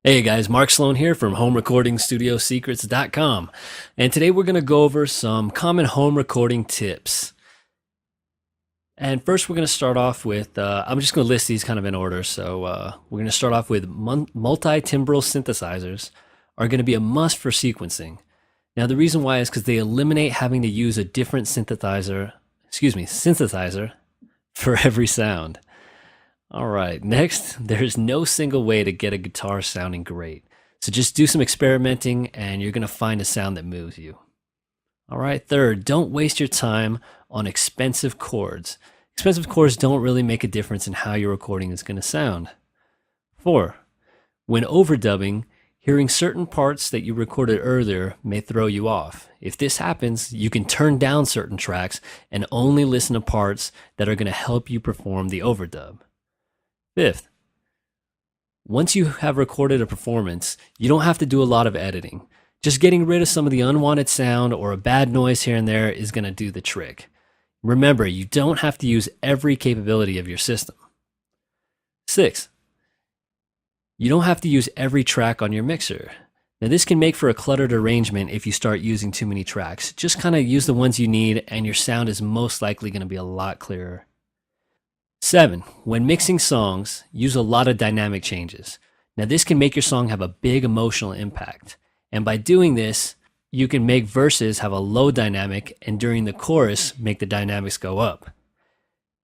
Hey guys, Mark Sloan here from HomeRecordingStudioSecrets.com. And today we're going to go over some common home recording tips. And first we're going to start off with, I'm just going to list these kind of in order. So we're going to start off with multi-timbral synthesizers are going to be a must for sequencing. Now the reason why is because they eliminate having to use a different synthesizer for every sound. All right, next, there's no single way to get a guitar sounding great. So just do some experimenting and you're going to find a sound that moves you. All right, third, don't waste your time on expensive chords. Expensive chords don't really make a difference in how your recording is going to sound. 4, when overdubbing, hearing certain parts that you recorded earlier may throw you off. If this happens, you can turn down certain tracks and only listen to parts that are going to help you perform the overdub. 5th, once you have recorded a performance, you don't have to do a lot of editing. Just getting rid of some of the unwanted sound or a bad noise here and there is going to do the trick. Remember, you don't have to use every capability of your system. 6th, you don't have to use every track on your mixer. Now this can make for a cluttered arrangement if you start using too many tracks. Just kind of use the ones you need and your sound is most likely going to be a lot clearer. 7, when mixing songs, use a lot of dynamic changes. Now this can make your song have a big emotional impact. And by doing this, you can make verses have a low dynamic and during the chorus, make the dynamics go up.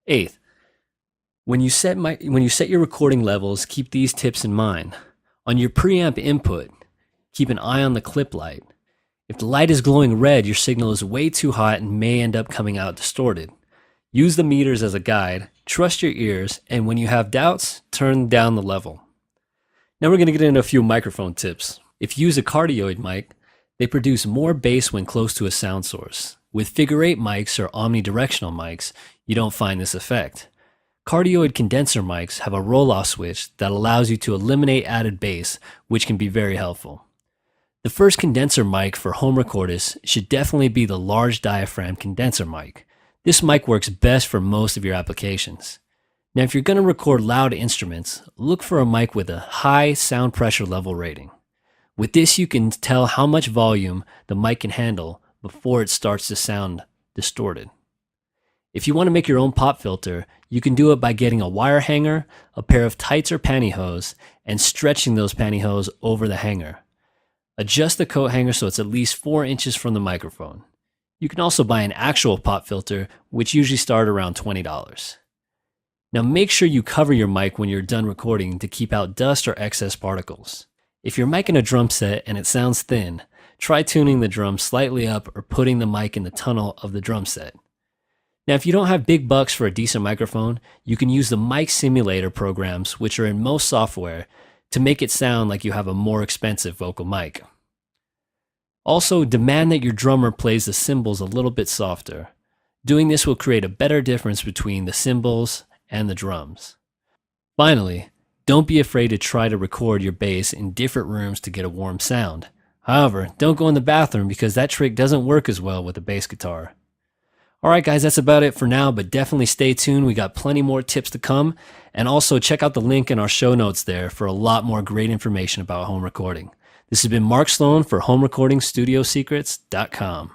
8th, when you set your recording levels, keep these tips in mind. On your preamp input, keep an eye on the clip light. If the light is glowing red, your signal is way too hot and may end up coming out distorted. Use the meters as a guide, trust your ears, and when you have doubts, turn down the level. Now we're going to get into a few microphone tips. If you use a cardioid mic, they produce more bass when close to a sound source. With figure 8 mics or omnidirectional mics, you don't find this effect. Cardioid condenser mics have a roll-off switch that allows you to eliminate added bass, which can be very helpful. The first condenser mic for home recordists should definitely be the large diaphragm condenser mic. This mic works best for most of your applications. Now, if you're going to record loud instruments, look for a mic with a high sound pressure level rating. With this, you can tell how much volume the mic can handle before it starts to sound distorted. If you want to make your own pop filter, you can do it by getting a wire hanger, a pair of tights or pantyhose, and stretching those pantyhose over the hanger. Adjust the coat hanger so it's at least 4 inches from the microphone. You can also buy an actual pop filter, which usually start around $20. Now make sure you cover your mic when you're done recording to keep out dust or excess particles. If you're micing a drum set and it sounds thin, try tuning the drum slightly up or putting the mic in the tunnel of the drum set. Now if you don't have big bucks for a decent microphone, you can use the mic simulator programs, which are in most software, to make it sound like you have a more expensive vocal mic. Also, demand that your drummer plays the cymbals a little bit softer. Doing this will create a better difference between the cymbals and the drums. Finally, don't be afraid to try to record your bass in different rooms to get a warm sound. However, don't go in the bathroom because that trick doesn't work as well with a bass guitar. Alright guys, that's about it for now, but definitely stay tuned. We got plenty more tips to come. And also check out the link in our show notes there for a lot more great information about home recording. This has been Mark Sloan for HomeRecordingStudioSecrets.com.